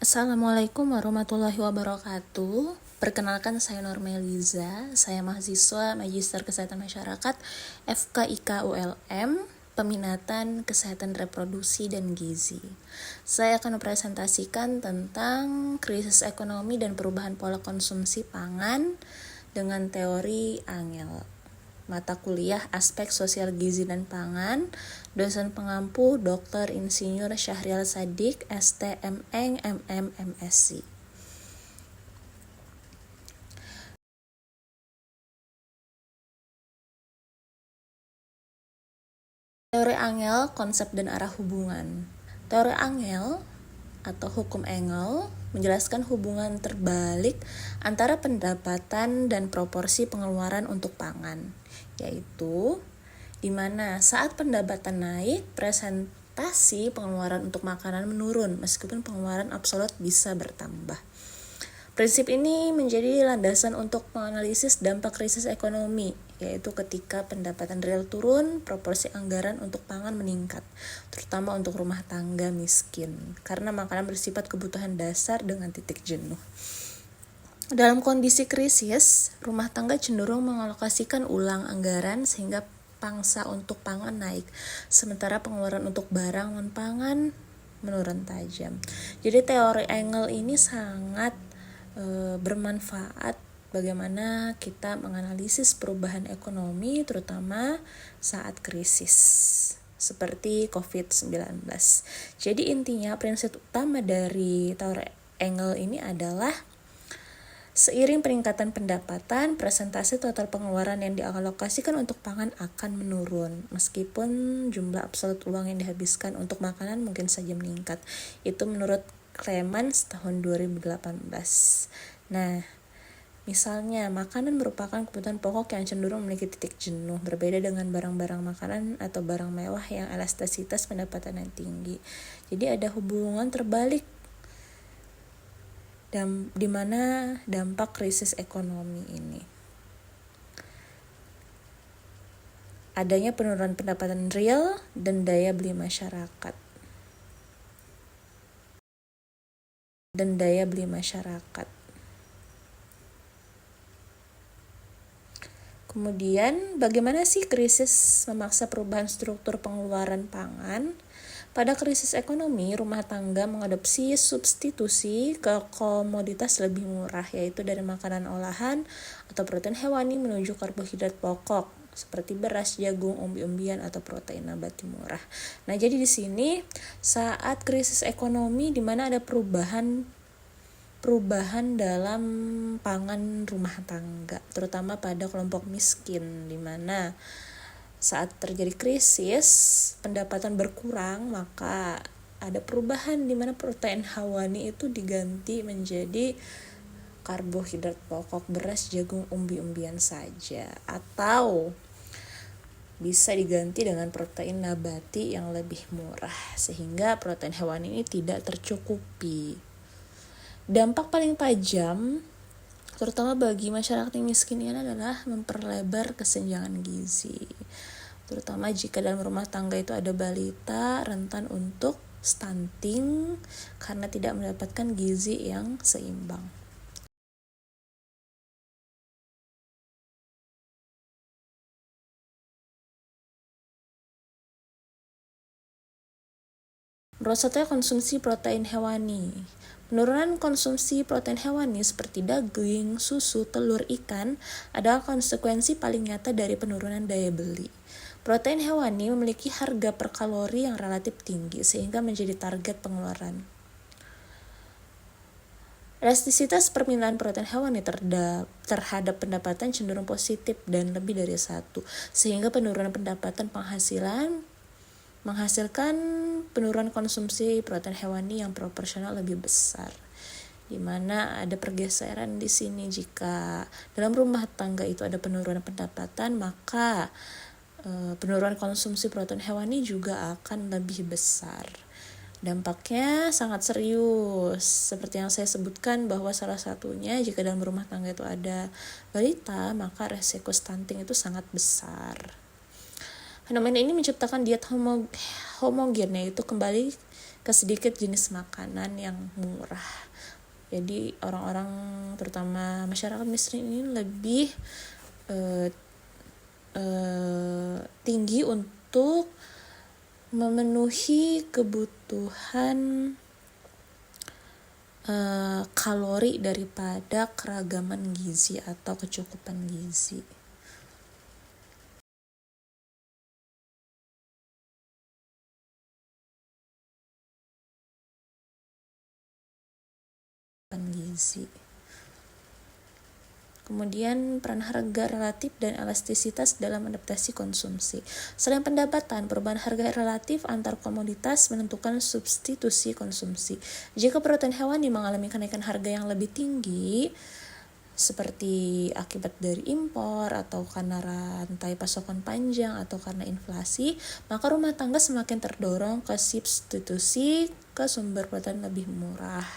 Assalamualaikum warahmatullahi wabarakatuh. Perkenalkan, saya Normeliza. Saya mahasiswa Magister Kesehatan Masyarakat FKIK ULM, peminatan Kesehatan Reproduksi dan Gizi. Saya akan mempresentasikan tentang krisis ekonomi dan perubahan pola konsumsi pangan dengan teori Angel. Mata kuliah Aspek Sosial Gizi dan Pangan, dosen pengampu Dr. Insinyur Syahrial Sadiq, STMeng, MM, MSc. Teori Angel, konsep dan arah hubungan. Teori Angel atau hukum Engel menjelaskan hubungan terbalik antara pendapatan dan proporsi pengeluaran untuk pangan, yaitu di mana saat pendapatan naik, presentasi pengeluaran untuk makanan menurun meskipun pengeluaran absolut bisa bertambah. Prinsip ini menjadi landasan untuk menganalisis dampak krisis ekonomi, yaitu ketika pendapatan real turun, proporsi anggaran untuk pangan meningkat, terutama untuk rumah tangga miskin, karena makanan bersifat kebutuhan dasar dengan titik jenuh. Dalam kondisi krisis, rumah tangga cenderung mengalokasikan ulang anggaran sehingga pangsa untuk pangan naik, sementara pengeluaran untuk barang non-pangan menurun tajam. Jadi teori Engel ini sangat bermanfaat bagaimana kita menganalisis perubahan ekonomi terutama saat krisis seperti COVID-19. Jadi intinya prinsip utama dari teori Engel ini adalah seiring peningkatan pendapatan, presentasi total pengeluaran yang dialokasikan untuk pangan akan menurun, meskipun jumlah absolut uang yang dihabiskan untuk makanan mungkin saja meningkat. Itu menurut Clemens tahun 2018. Nah, misalnya makanan merupakan kebutuhan pokok yang cenderung memiliki titik jenuh, berbeda dengan barang-barang makanan atau barang mewah yang elastisitas pendapatan yang tinggi. Jadi ada hubungan terbalik di mana dampak krisis ekonomi ini. Adanya penurunan pendapatan real dan daya beli masyarakat. Kemudian, bagaimana sih krisis memaksa perubahan struktur pengeluaran pangan? Pada krisis ekonomi, rumah tangga mengadopsi substitusi ke komoditas lebih murah, yaitu dari makanan olahan atau protein hewani menuju karbohidrat pokok, seperti beras, jagung, umbi-umbian, atau protein nabati murah. Nah, jadi di sini saat krisis ekonomi di mana ada perubahan dalam pangan rumah tangga, terutama pada kelompok miskin, di mana saat terjadi krisis pendapatan berkurang, maka ada perubahan di mana protein hewani itu diganti menjadi karbohidrat pokok, beras, jagung, umbi-umbian saja, atau bisa diganti dengan protein nabati yang lebih murah, sehingga protein hewani ini tidak tercukupi. Dampak paling tajam terutama bagi masyarakat yang miskin ini adalah memperlebar kesenjangan gizi, terutama jika dalam rumah tangga itu ada balita rentan untuk stunting karena tidak mendapatkan gizi yang seimbang. Nomor 1, konsumsi protein hewani. Penurunan konsumsi protein hewani seperti daging, susu, telur, ikan adalah konsekuensi paling nyata dari penurunan daya beli. Protein hewani memiliki harga per kalori yang relatif tinggi sehingga menjadi target pengeluaran. Elastisitas permintaan protein hewani terhadap pendapatan cenderung positif dan lebih dari 1, sehingga penurunan pendapatan menghasilkan penurunan konsumsi protein hewani yang proporsional lebih besar, di mana ada pergeseran di sini. Jika dalam rumah tangga itu ada penurunan pendapatan, maka penurunan konsumsi protein hewani juga akan lebih besar. Dampaknya sangat serius, seperti yang saya sebutkan bahwa salah satunya jika dalam rumah tangga itu ada balita, maka resiko stunting itu sangat besar. Fenomena ini menciptakan diet homogen, yaitu kembali ke sedikit jenis makanan yang murah. Jadi orang-orang terutama masyarakat miskin ini lebih tinggi untuk memenuhi kebutuhan kalori daripada keragaman gizi atau kecukupan gizi. Kemudian peran harga relatif dan elastisitas dalam adaptasi konsumsi. Selain pendapatan, perubahan harga relatif antar komoditas menentukan substitusi konsumsi. Jika protein hewani mengalami kenaikan harga yang lebih tinggi, seperti akibat dari impor atau karena rantai pasokan panjang atau karena inflasi, maka rumah tangga semakin terdorong ke substitusi ke sumber protein lebih murah.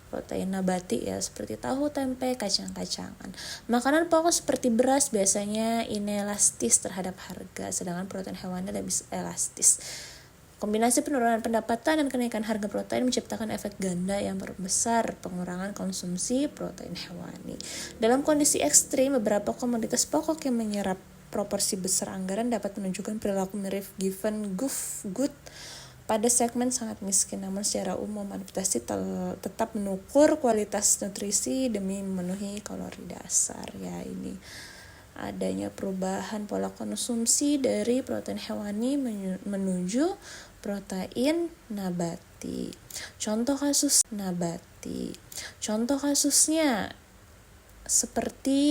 Protein nabati ya seperti tahu, tempe, kacang-kacangan. Makanan pokok seperti beras biasanya inelastis terhadap harga, sedangkan protein hewani lebih elastis. Kombinasi penurunan pendapatan dan kenaikan harga protein menciptakan efek ganda yang berbesar pengurangan konsumsi protein hewani. Dalam kondisi ekstrim, beberapa komoditas pokok yang menyerap proporsi besar anggaran dapat menunjukkan perilaku mirip given good pada segmen sangat miskin, namun secara umum adaptasi tetap mengukur kualitas nutrisi demi memenuhi kalori dasar. Ya, ini adanya perubahan pola konsumsi dari protein hewani menuju protein nabati. Contoh kasusnya seperti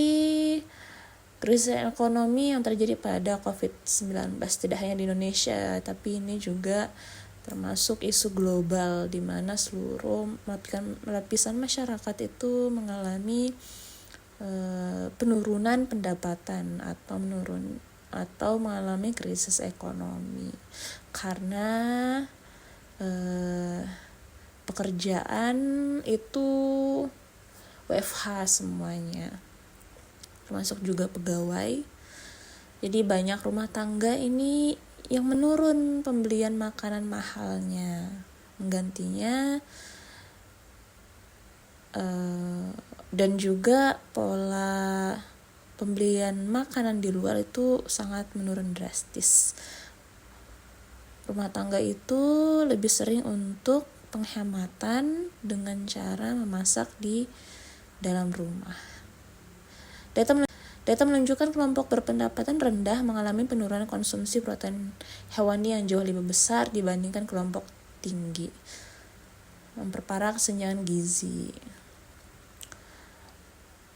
krisis ekonomi yang terjadi pada COVID-19, tidak hanya di Indonesia, tapi ini juga termasuk isu global di mana seluruh lapisan masyarakat itu mengalami penurunan pendapatan atau mengalami krisis ekonomi karena pekerjaan itu WFH semuanya, termasuk juga pegawai. Jadi banyak rumah tangga ini yang menurun pembelian makanan mahalnya, menggantinya dan juga pola pembelian makanan di luar itu sangat menurun drastis. Rumah tangga itu lebih sering untuk penghematan dengan cara memasak di dalam rumah. Data menunjukkan kelompok berpendapatan rendah mengalami penurunan konsumsi protein hewani yang jauh lebih besar dibandingkan kelompok tinggi, memperparah kesenjangan gizi.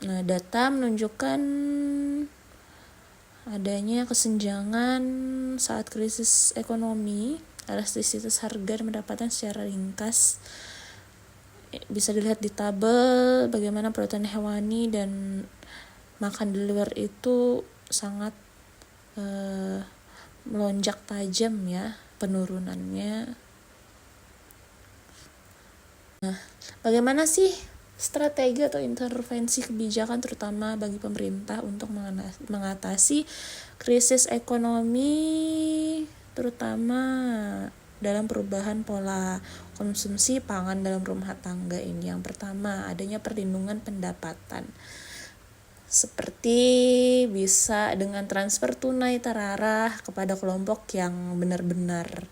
Nah, data menunjukkan adanya kesenjangan saat krisis ekonomi, elastisitas harga dan pendapatan secara ringkas. Bisa dilihat di tabel bagaimana protein hewani dan makan di luar itu sangat melonjak tajam ya penurunannya. Nah, bagaimana sih strategi atau intervensi kebijakan terutama bagi pemerintah untuk mengatasi krisis ekonomi, terutama dalam perubahan pola konsumsi pangan dalam rumah tangga ini? Yang pertama, adanya perlindungan pendapatan. Seperti bisa dengan transfer tunai terarah kepada kelompok yang benar-benar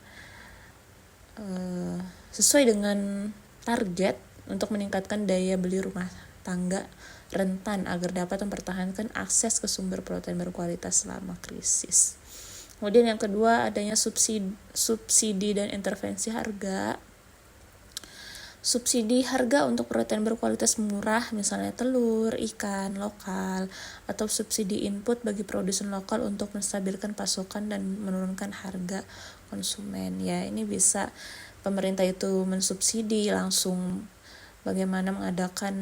sesuai dengan target untuk meningkatkan daya beli rumah tangga rentan agar dapat mempertahankan akses ke sumber protein berkualitas selama krisis. Kemudian yang kedua, adanya subsidi dan intervensi harga. Subsidi harga untuk protein berkualitas murah, misalnya telur, ikan lokal, atau subsidi input bagi produsen lokal untuk menstabilkan pasokan dan menurunkan harga konsumen. Ya, ini bisa pemerintah itu mensubsidi langsung bagaimana mengadakan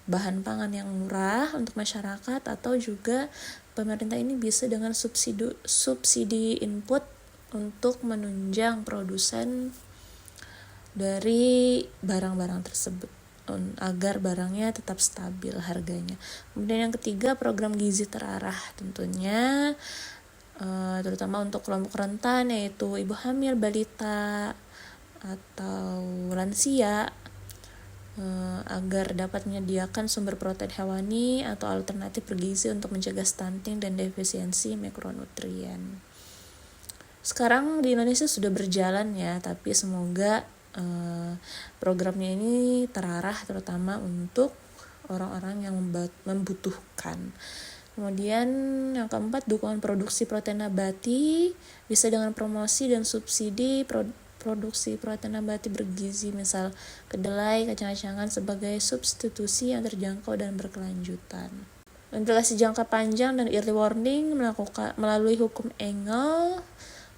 bahan pangan yang murah untuk masyarakat, atau juga pemerintah ini bisa dengan subsidi input untuk menunjang produsen dari barang-barang tersebut agar barangnya tetap stabil harganya. Kemudian yang ketiga, program gizi terarah tentunya terutama untuk kelompok rentan, yaitu ibu hamil, balita, atau lansia agar dapat menyediakan sumber protein hewani atau alternatif bergizi untuk mencegah stunting dan defisiensi mikronutrien. Sekarang di Indonesia sudah berjalan ya, tapi semoga programnya ini terarah terutama untuk orang-orang yang membutuhkan. Kemudian yang keempat, dukungan produksi protein nabati bisa dengan promosi dan subsidi produksi protein nabati bergizi, misal kedelai, kacang-kacangan sebagai substitusi yang terjangkau dan berkelanjutan. Implikasi jangka panjang dan early warning melalui hukum Engel.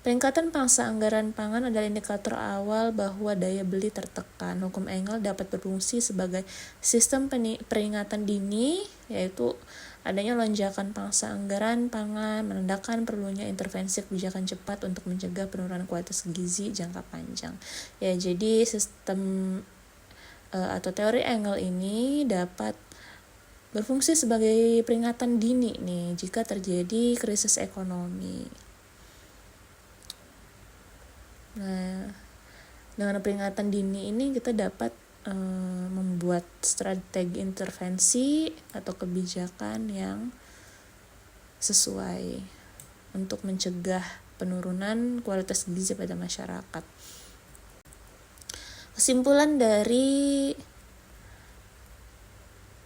Peningkatan pangsa anggaran pangan adalah indikator awal bahwa daya beli tertekan. Hukum Engel dapat berfungsi sebagai sistem peringatan dini, yaitu adanya lonjakan pangsa anggaran pangan menandakan perlunya intervensi kebijakan cepat untuk mencegah penurunan kualitas gizi jangka panjang. Ya, jadi sistem atau teori Engel ini dapat berfungsi sebagai peringatan dini nih jika terjadi krisis ekonomi. Nah, dengan peringatan dini ini kita dapat membuat strategi intervensi atau kebijakan yang sesuai untuk mencegah penurunan kualitas gizi pada masyarakat. Kesimpulan dari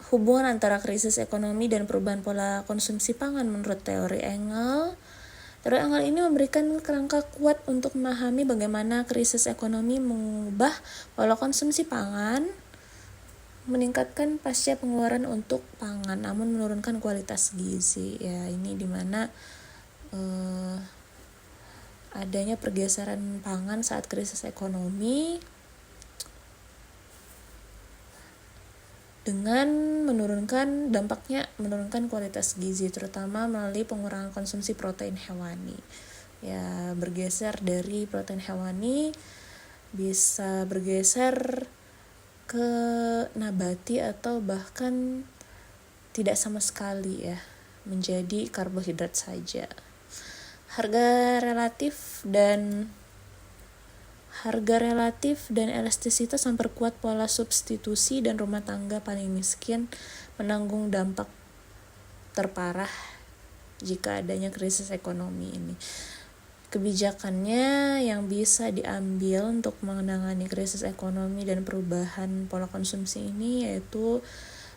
hubungan antara krisis ekonomi dan perubahan pola konsumsi pangan menurut teori Engel. Teori Engel ini memberikan kerangka kuat untuk memahami bagaimana krisis ekonomi mengubah pola konsumsi pangan, meningkatkan pasca pengeluaran untuk pangan, namun menurunkan kualitas gizi. Ya, ini dimana adanya pergeseran pangan saat krisis ekonomi dengan dampaknya menurunkan kualitas gizi, terutama melalui pengurangan konsumsi protein hewani. Ya, bergeser dari protein hewani bisa bergeser ke nabati atau bahkan tidak sama sekali ya, menjadi karbohidrat saja. Harga relatif dan elastisitas memperkuat pola substitusi, dan rumah tangga paling miskin menanggung dampak terparah jika adanya krisis ekonomi ini. Kebijakannya yang bisa diambil untuk menangani krisis ekonomi dan perubahan pola konsumsi ini yaitu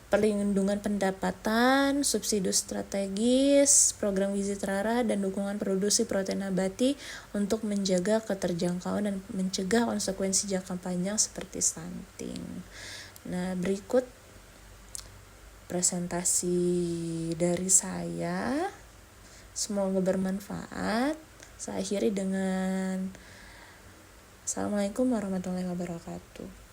perlindungan pendapatan, subsidi strategis, program gizi terarah, dan dukungan produksi protein nabati untuk menjaga keterjangkauan dan mencegah konsekuensi jangka panjang seperti stunting. Nah, berikut presentasi dari saya. Semoga bermanfaat. Saya akhiri dengan Assalamualaikum warahmatullahi wabarakatuh.